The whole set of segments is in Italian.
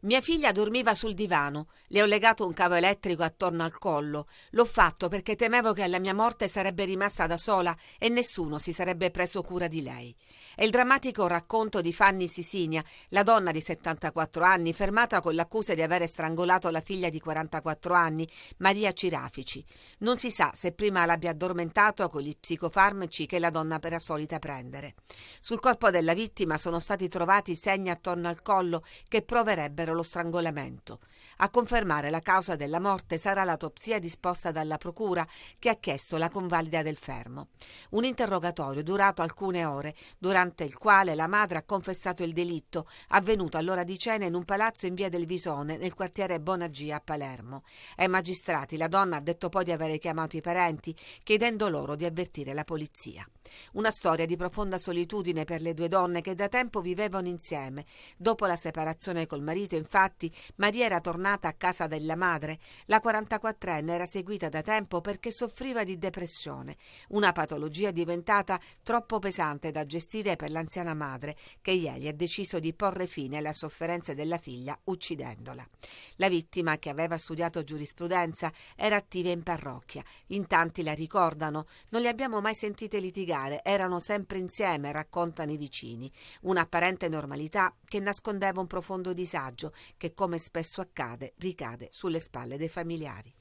Mia figlia dormiva sul divano, le ho legato un cavo elettrico attorno al collo. L'ho fatto perché temevo che alla mia morte sarebbe rimasta da sola e nessuno si sarebbe preso cura di lei. È il drammatico racconto di Fanny Sisinia, la donna di 74 anni fermata con l'accusa di aver strangolato la figlia di 44 anni, Maria Cirafici. Non si sa se prima l'abbia addormentato con gli psicofarmaci che la donna era solita prendere. Sul corpo della vittima sono stati trovati segni attorno al collo che proverebbero lo strangolamento. A confermare la causa della morte sarà l'autopsia disposta dalla procura, che ha chiesto la convalida del fermo. Un interrogatorio durato alcune ore, durante il quale la madre ha confessato il delitto avvenuto all'ora di cena in un palazzo in via del Visone, nel quartiere Bonagia a Palermo. Ai magistrati la donna ha detto poi di avere chiamato i parenti, chiedendo loro di avvertire la polizia. Una storia di profonda solitudine per le due donne che da tempo vivevano insieme. Dopo la separazione col marito, infatti, Maria era tornata a casa della madre. La 44enne era seguita da tempo perché soffriva di depressione, una patologia diventata troppo pesante da gestire per l'anziana madre, che ieri ha deciso di porre fine alle sofferenze della figlia uccidendola. La vittima, che aveva studiato giurisprudenza, era attiva in parrocchia. In tanti la ricordano. Non li abbiamo mai sentite litigare, erano sempre insieme, raccontano i vicini. Un'apparente normalità che nascondeva un profondo disagio che, come spesso accade, ricade sulle spalle dei familiari.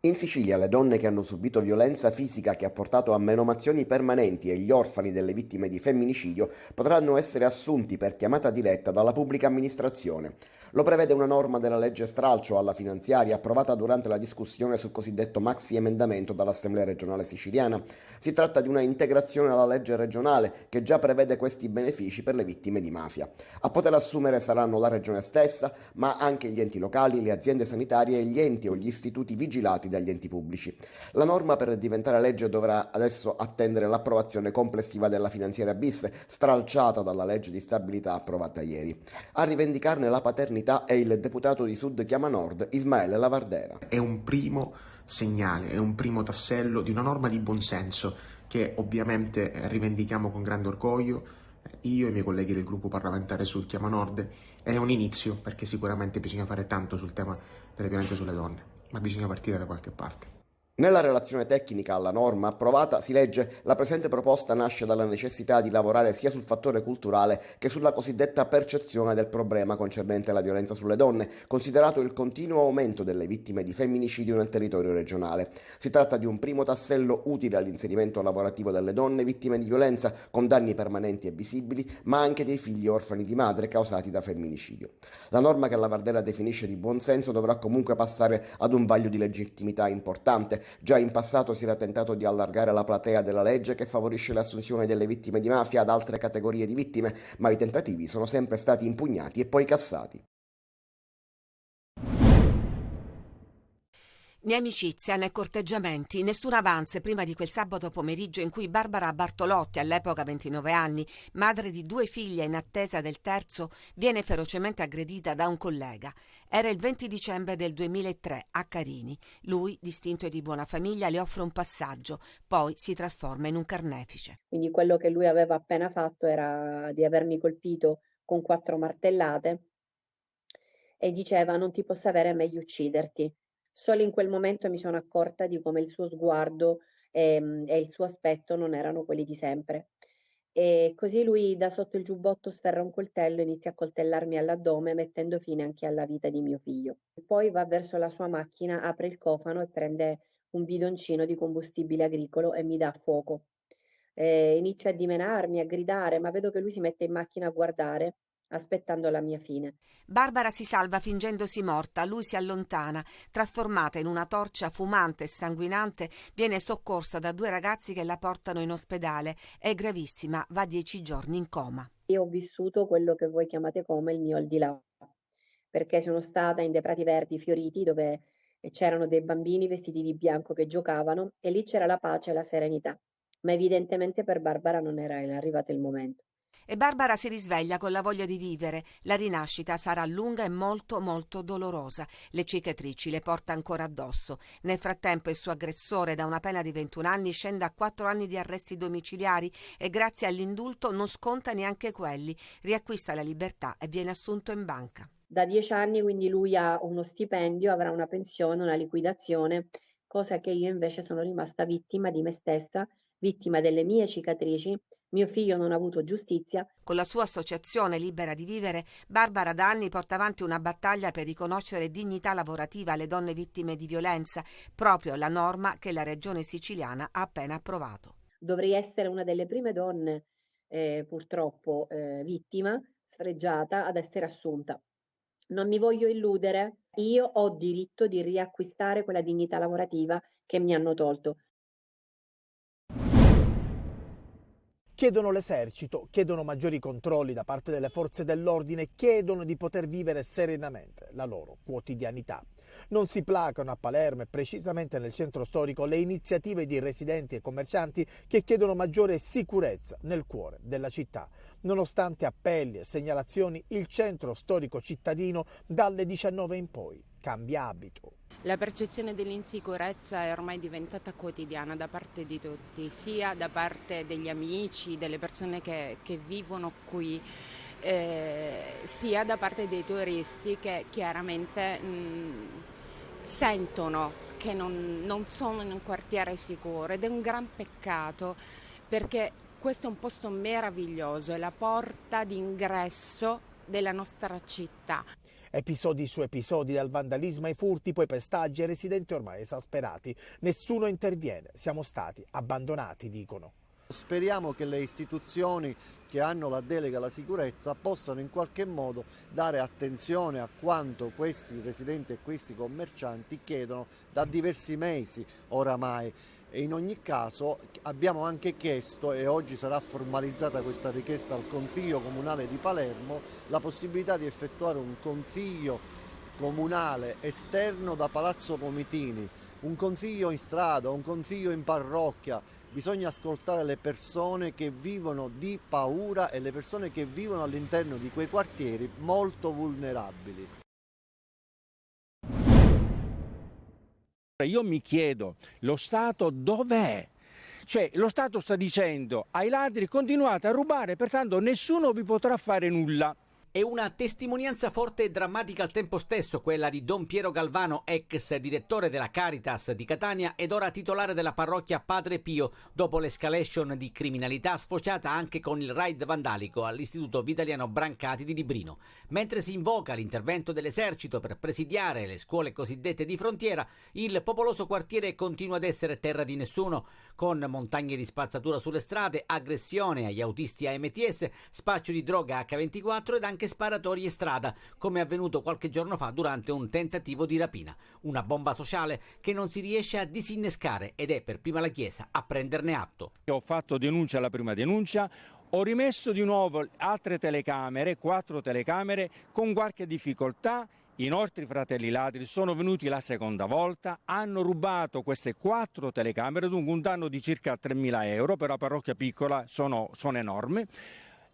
In Sicilia le donne che hanno subito violenza fisica che ha portato a menomazioni permanenti e gli orfani delle vittime di femminicidio potranno essere assunti per chiamata diretta dalla pubblica amministrazione. Lo prevede una norma della legge stralcio alla finanziaria approvata durante la discussione sul cosiddetto maxi emendamento dall'Assemblea regionale siciliana. Si tratta di una integrazione alla legge regionale che già prevede questi benefici per le vittime di mafia. A poter assumere saranno la regione stessa, ma anche gli enti locali, le aziende sanitarie e gli enti o gli istituti vigilati dagli enti pubblici. La norma per diventare legge dovrà adesso attendere l'approvazione complessiva della finanziaria bis, stralciata dalla legge di stabilità approvata ieri. A rivendicarne la paternità è il deputato di Sud Chiama Nord, Ismaele Lavardera. È un primo segnale, è un primo tassello di una norma di buonsenso che ovviamente rivendichiamo con grande orgoglio, io e i miei colleghi del gruppo parlamentare Sud Chiama Nord. È un inizio, perché sicuramente bisogna fare tanto sul tema delle violenze sulle donne, ma bisogna partire da qualche parte. Nella relazione tecnica alla norma approvata si legge: la presente proposta nasce dalla necessità di lavorare sia sul fattore culturale che sulla cosiddetta percezione del problema concernente la violenza sulle donne, considerato il continuo aumento delle vittime di femminicidio nel territorio regionale. Si tratta di un primo tassello utile all'inserimento lavorativo delle donne vittime di violenza con danni permanenti e visibili, ma anche dei figli orfani di madre causati da femminicidio. La norma che la Vardella definisce di buonsenso dovrà comunque passare ad un vaglio di legittimità importante. Già in passato si era tentato di allargare la platea della legge che favorisce l'assunzione delle vittime di mafia ad altre categorie di vittime, ma i tentativi sono sempre stati impugnati e poi cassati. Né amicizia né corteggiamenti, nessun avance prima di quel sabato pomeriggio in cui Barbara Bartolotti, all'epoca 29 anni, madre di due figlie in attesa del terzo, viene ferocemente aggredita da un collega. Era il 20 dicembre del 2003 a Carini. Lui, distinto e di buona famiglia, le offre un passaggio, poi si trasforma in un carnefice. Quindi quello che lui aveva appena fatto era di avermi colpito con 4 martellate e diceva: non ti posso avere, è meglio ucciderti. Solo in quel momento mi sono accorta di come il suo sguardo e il suo aspetto non erano quelli di sempre. E così lui da sotto il giubbotto sferra un coltello e inizia a coltellarmi all'addome, mettendo fine anche alla vita di mio figlio. Poi va verso la sua macchina, apre il cofano e prende un bidoncino di combustibile agricolo e mi dà a fuoco. Inizio a dimenarmi, a gridare, ma vedo che lui si mette in macchina a guardare, aspettando la mia fine. Barbara si salva fingendosi morta, lui si allontana. Trasformata in una torcia fumante e sanguinante, viene soccorsa da due ragazzi che la portano in ospedale. È gravissima, va 10 giorni in coma. Io ho vissuto quello che voi chiamate come il mio al di là, perché sono stata in dei prati verdi fioriti dove c'erano dei bambini vestiti di bianco che giocavano e lì c'era la pace e la serenità, ma evidentemente per Barbara non era arrivato il momento. E Barbara si risveglia con la voglia di vivere. La rinascita sarà lunga e molto molto dolorosa. Le cicatrici le porta ancora addosso. Nel frattempo il suo aggressore, da una pena di 21 anni, scende a 4 anni di arresti domiciliari e grazie all'indulto non sconta neanche quelli. Riacquista la libertà e viene assunto in banca. Da 10 anni quindi lui ha uno stipendio, avrà una pensione, una liquidazione, cosa che io invece sono rimasta vittima di me stessa, vittima delle mie cicatrici. Mio figlio non ha avuto giustizia. Con la sua associazione Libera di Vivere, Barbara da anni porta avanti una battaglia per riconoscere dignità lavorativa alle donne vittime di violenza, proprio la norma che la regione siciliana ha appena approvato. Dovrei essere una delle prime donne, purtroppo vittima, sfregiata, ad essere assunta. Non mi voglio illudere, io ho diritto di riacquistare quella dignità lavorativa che mi hanno tolto. Chiedono l'esercito, chiedono maggiori controlli da parte delle forze dell'ordine, chiedono di poter vivere serenamente la loro quotidianità. Non si placano a Palermo e precisamente nel centro storico le iniziative di residenti e commercianti che chiedono maggiore sicurezza nel cuore della città. Nonostante appelli e segnalazioni, il centro storico cittadino dalle 19 in poi cambia abito. La percezione dell'insicurezza è ormai diventata quotidiana da parte di tutti, sia da parte degli amici, delle persone che vivono qui, sia da parte dei turisti che chiaramente sentono che non sono in un quartiere sicuro, ed è un gran peccato perché questo è un posto meraviglioso, è la porta d'ingresso della nostra città. Episodi su episodi, dal vandalismo ai furti, poi pestaggi e residenti ormai esasperati. Nessuno interviene, siamo stati abbandonati, dicono. Speriamo che le istituzioni che hanno la delega alla sicurezza possano in qualche modo dare attenzione a quanto questi residenti e questi commercianti chiedono da diversi mesi oramai. E in ogni caso abbiamo anche chiesto, e oggi sarà formalizzata questa richiesta al Consiglio Comunale di Palermo, la possibilità di effettuare un consiglio comunale esterno da Palazzo Comitini, un consiglio in strada, un consiglio in parrocchia. Bisogna ascoltare le persone che vivono di paura e le persone che vivono all'interno di quei quartieri molto vulnerabili. Io mi chiedo, lo Stato dov'è? Cioè, lo Stato sta dicendo ai ladri: continuate a rubare, pertanto nessuno vi potrà fare nulla. È una testimonianza forte e drammatica al tempo stesso quella di Don Piero Galvano, ex direttore della Caritas di Catania ed ora titolare della parrocchia Padre Pio, dopo l'escalation di criminalità sfociata anche con il raid vandalico all'Istituto Vitaliano Brancati di Librino. Mentre si invoca l'intervento dell'esercito per presidiare le scuole cosiddette di frontiera, il popoloso quartiere continua ad essere terra di nessuno, con montagne di spazzatura sulle strade, aggressione agli autisti AMTS, spaccio di droga H24 ed anche sparatorie strada, come è avvenuto qualche giorno fa durante un tentativo di rapina. Una bomba sociale che non si riesce a disinnescare ed è per prima la Chiesa a prenderne atto. Ho fatto denuncia alla prima denuncia, ho rimesso di nuovo altre telecamere, 4 telecamere, con qualche difficoltà. I nostri fratelli ladri sono venuti la seconda volta, hanno rubato queste 4 telecamere, dunque un danno di circa 3.000 euro, per la parrocchia piccola sono enormi.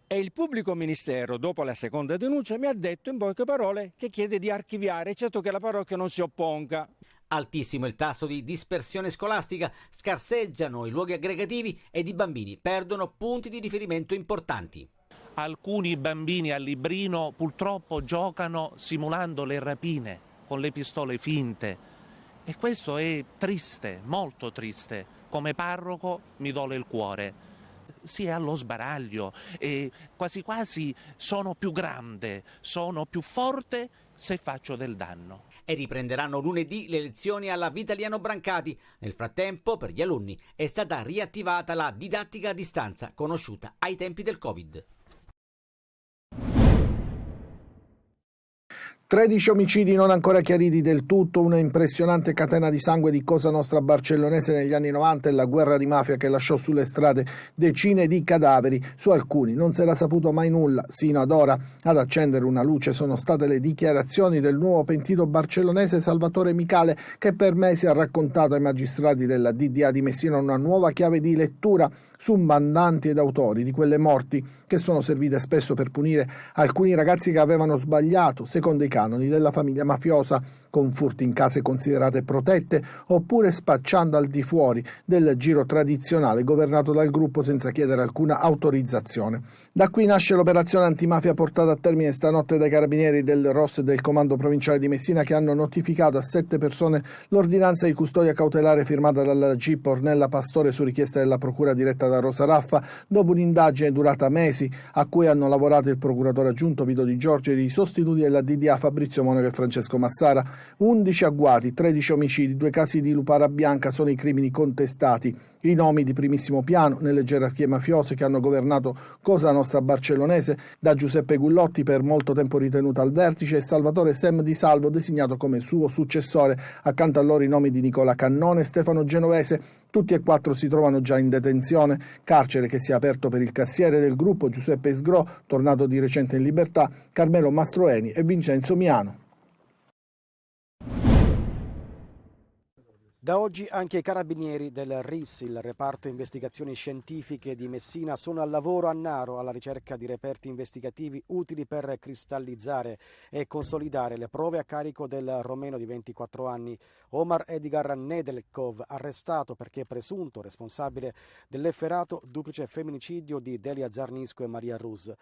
E il pubblico ministero, dopo la seconda denuncia, mi ha detto in poche parole che chiede di archiviare, certo che la parrocchia non si opponga. Altissimo il tasso di dispersione scolastica, scarseggiano i luoghi aggregativi ed i bambini perdono punti di riferimento importanti. Alcuni bambini a Librino purtroppo giocano simulando le rapine con le pistole finte e questo è triste, molto triste. Come parroco mi dole il cuore. Si è allo sbaraglio e quasi quasi sono più grande, sono più forte se faccio del danno. E riprenderanno lunedì le lezioni alla Vitaliano Brancati. Nel frattempo, per gli alunni, è stata riattivata la didattica a distanza, conosciuta ai tempi del Covid. 13 omicidi non ancora chiariti del tutto, una impressionante catena di sangue di Cosa Nostra barcellonese negli anni 90 e la guerra di mafia che lasciò sulle strade decine di cadaveri. Su alcuni non si era saputo mai nulla, sino ad ora. Ad accendere una luce sono state le dichiarazioni del nuovo pentito barcellonese Salvatore Micale, che per mesi ha raccontato ai magistrati della DDA di Messina una nuova chiave di lettura su mandanti ed autori di quelle morti che sono servite spesso per punire alcuni ragazzi che avevano sbagliato secondo i canoni della famiglia mafiosa, con furti in case considerate protette oppure spacciando al di fuori del giro tradizionale governato dal gruppo senza chiedere alcuna autorizzazione. Da qui nasce l'operazione antimafia portata a termine stanotte dai carabinieri del ROS e del comando provinciale di Messina, che hanno notificato a 7 persone l'ordinanza di custodia cautelare firmata dalla GIP Ornella Pastore su richiesta della procura diretta da Rosa Raffa, dopo un'indagine durata mesi a cui hanno lavorato il procuratore aggiunto Vito Di Giorgio e i sostituti della DDA Fabrizio Monaco e Francesco Massara. 11 agguati, 13 omicidi, 2 casi di lupara bianca sono i crimini contestati. I nomi di primissimo piano nelle gerarchie mafiose che hanno governato Cosa Nostra barcellonese, da Giuseppe Gullotti, per molto tempo ritenuto al vertice, e Salvatore Sem Di Salvo, designato come suo successore. Accanto a loro i nomi di Nicola Cannone e Stefano Genovese. Tutti e 4 si trovano già in detenzione, carcere che si è aperto per il cassiere del gruppo Giuseppe Sgro, tornato di recente in libertà, Carmelo Mastroeni e Vincenzo Miano. Da oggi anche i carabinieri del RIS, il reparto investigazioni scientifiche di Messina, sono al lavoro a Naro alla ricerca di reperti investigativi utili per cristallizzare e consolidare le prove a carico del romeno di 24 anni, Omar Edgar Nedelkov, arrestato perché presunto responsabile dell'efferato duplice femminicidio di Delia Zarnisco e Maria Rus.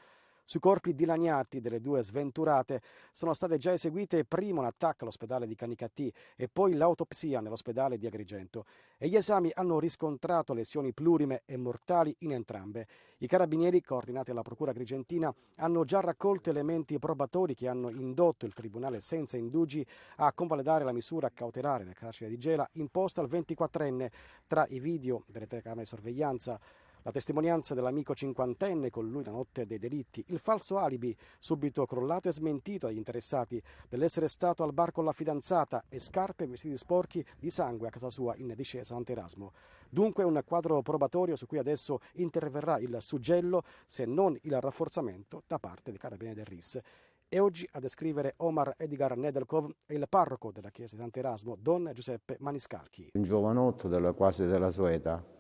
Sui corpi dilaniati delle 2 sventurate sono state già eseguite prima un attacco all'ospedale di Canicattì e poi l'autopsia nell'ospedale di Agrigento, e gli esami hanno riscontrato lesioni plurime e mortali in entrambe. I carabinieri, coordinati alla procura agrigentina, hanno già raccolto elementi probatori che hanno indotto il tribunale senza indugi a convalidare la misura cautelare nel carcere di Gela imposta al 24enne. Tra i video delle telecamere di sorveglianza, la testimonianza dell'amico cinquantenne con lui la notte dei delitti, il falso alibi subito crollato e smentito dagli interessati dell'essere stato al bar con la fidanzata, e scarpe e vestiti sporchi di sangue a casa sua in discesa Sant'Erasmo. Dunque un quadro probatorio su cui adesso interverrà il suggello, se non il rafforzamento da parte dei carabinieri del RIS. E oggi a descrivere Omar Edgar Nedelkov è il parroco della chiesa di Sant'Erasmo, Don Giuseppe Maniscalchi. Un giovanotto quasi della sua età,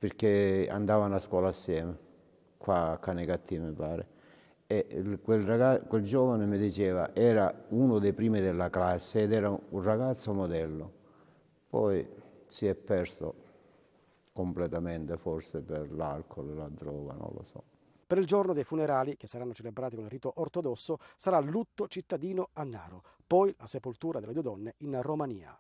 perché andavano a scuola assieme, qua a Canicattì mi pare, e quel giovane mi diceva era uno dei primi della classe ed era un ragazzo modello, poi si è perso completamente, forse per l'alcol, la droga, non lo so. Per il giorno dei funerali, che saranno celebrati con il rito ortodosso, sarà lutto cittadino a Naro, poi la sepoltura delle 2 donne in Romania.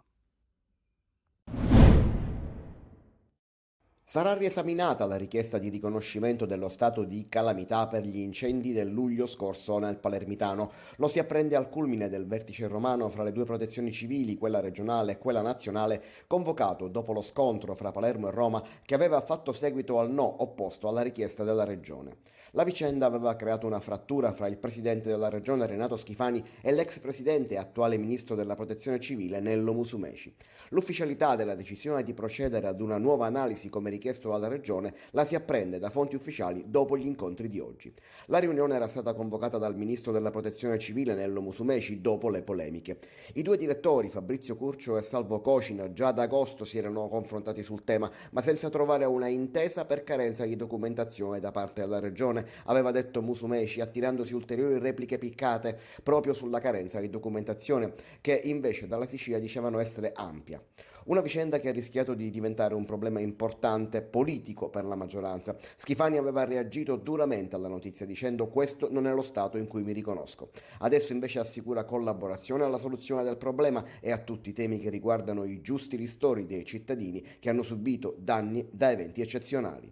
Sarà riesaminata la richiesta di riconoscimento dello stato di calamità per gli incendi del luglio scorso nel Palermitano. Lo si apprende al culmine del vertice romano fra le 2 protezioni civili, quella regionale e quella nazionale, convocato dopo lo scontro fra Palermo e Roma, che aveva fatto seguito al no opposto alla richiesta della regione. La vicenda aveva creato una frattura fra il presidente della regione Renato Schifani e l'ex presidente e attuale ministro della protezione civile Nello Musumeci. L'ufficialità della decisione di procedere ad una nuova analisi come richiesto dalla regione la si apprende da fonti ufficiali dopo gli incontri di oggi. La riunione era stata convocata dal ministro della protezione civile Nello Musumeci dopo le polemiche. I 2 direttori, Fabrizio Curcio e Salvo Cocina, già ad agosto si erano confrontati sul tema, ma senza trovare una intesa per carenza di documentazione da parte della regione, aveva detto Musumeci, attirandosi ulteriori repliche piccate proprio sulla carenza di documentazione, che invece dalla Sicilia dicevano essere ampia. Una vicenda che ha rischiato di diventare un problema importante politico per la maggioranza. Schifani aveva reagito duramente alla notizia dicendo: questo non è lo stato in cui mi riconosco. Adesso invece assicura collaborazione alla soluzione del problema e a tutti i temi che riguardano i giusti ristori dei cittadini che hanno subito danni da eventi eccezionali.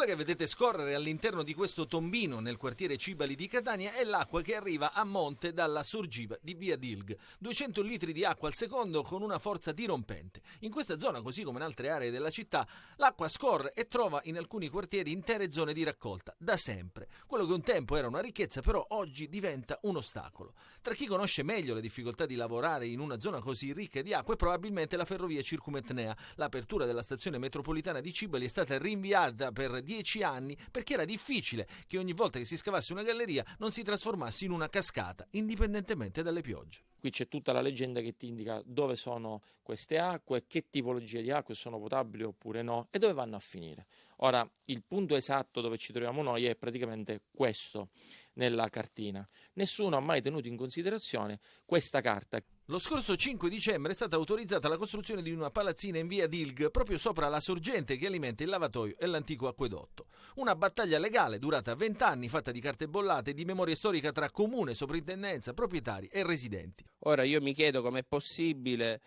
Quella che vedete scorrere all'interno di questo tombino nel quartiere Cibali di Catania è l'acqua che arriva a monte dalla sorgiva di Via Dilg. 200 litri di acqua al secondo con una forza dirompente. In questa zona, così come in altre aree della città, l'acqua scorre e trova in alcuni quartieri intere zone di raccolta, da sempre. Quello che un tempo era una ricchezza, però oggi diventa un ostacolo. Tra chi conosce meglio le difficoltà di lavorare in una zona così ricca di acqua è probabilmente la ferrovia Circumetnea. L'apertura della stazione metropolitana di Cibali è stata rinviata per 10 anni perché era difficile che ogni volta che si scavasse una galleria non si trasformasse in una cascata, indipendentemente dalle piogge. Qui c'è tutta la leggenda che ti indica dove sono queste acque, che tipologie di acque sono potabili oppure no e dove vanno a finire. Ora, il punto esatto dove ci troviamo noi è praticamente questo, nella cartina. Nessuno ha mai tenuto in considerazione questa carta. Lo scorso 5 dicembre è stata autorizzata la costruzione di una palazzina in via Dilg, proprio sopra la sorgente che alimenta il lavatoio e l'antico acquedotto. Una battaglia legale durata 20 anni, fatta di carte bollate e di memoria storica tra comune, soprintendenza, proprietari e residenti. Ora io mi chiedo com'è possibile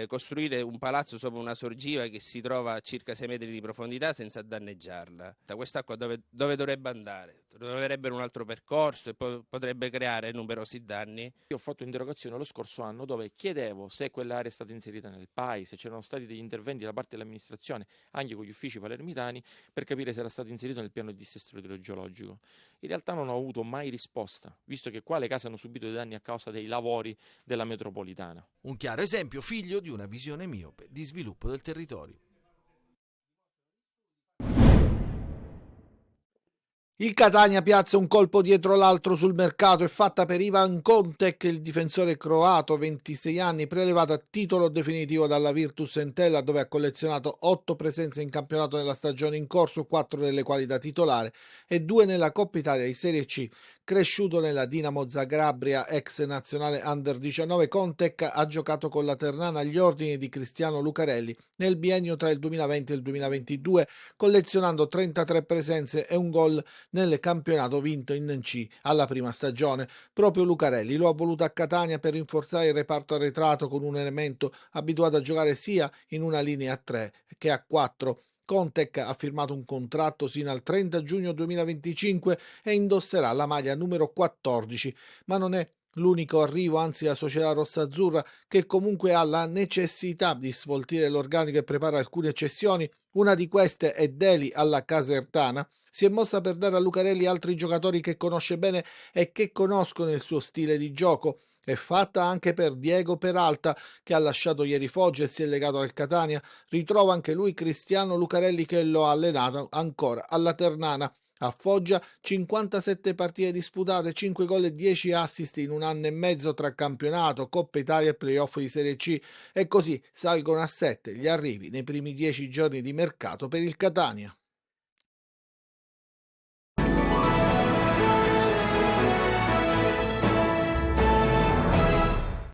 costruire un palazzo sopra una sorgiva che si trova a circa 6 metri di profondità senza danneggiarla. Quest'acqua dove dovrebbe andare? Troverebbe un altro percorso e potrebbe creare numerosi danni. Io ho fatto un'interrogazione lo scorso anno dove chiedevo se quell'area è stata inserita nel PAI, se c'erano stati degli interventi da parte dell'amministrazione, anche con gli uffici palermitani, per capire se era stato inserito nel piano di dissesto idrogeologico. In realtà non ho avuto mai risposta, visto che qua le case hanno subito dei danni a causa dei lavori della metropolitana. Un chiaro esempio figlio di una visione miope di sviluppo del territorio. Il Catania piazza un colpo dietro l'altro sul mercato e fatta per Ivan Kontek, il difensore croato, 26 anni, prelevato a titolo definitivo dalla Virtus Entella, dove ha collezionato 8 presenze in campionato nella stagione in corso, 4 delle quali da titolare e 2 nella Coppa Italia di Serie C. Cresciuto nella Dinamo Zagabria, ex nazionale Under 19, Kontek ha giocato con la Ternana agli ordini di Cristiano Lucarelli nel biennio tra il 2020 e il 2022, collezionando 33 presenze e un gol nel campionato vinto in C alla prima stagione. Proprio Lucarelli lo ha voluto a Catania per rinforzare il reparto arretrato con un elemento abituato a giocare sia in una linea a 3 che a 4. Kontek ha firmato un contratto sino al 30 giugno 2025 e indosserà la maglia numero 14, ma non è l'unico arrivo, anzi la società rossazzurra, che comunque ha la necessità di sfoltire l'organico e prepara alcune cessioni, una di queste è Deli alla Casertana, si è mossa per dare a Lucarelli altri giocatori che conosce bene e che conoscono il suo stile di gioco. È fatta anche per Diego Peralta, che ha lasciato ieri Foggia e si è legato al Catania. Ritrova anche lui Cristiano Lucarelli, che lo ha allenato ancora alla Ternana. A Foggia 57 partite disputate, 5 gol e 10 assist in un anno e mezzo tra campionato, Coppa Italia e playoff di Serie C, e così salgono a 7 gli arrivi nei primi 10 giorni di mercato per il Catania.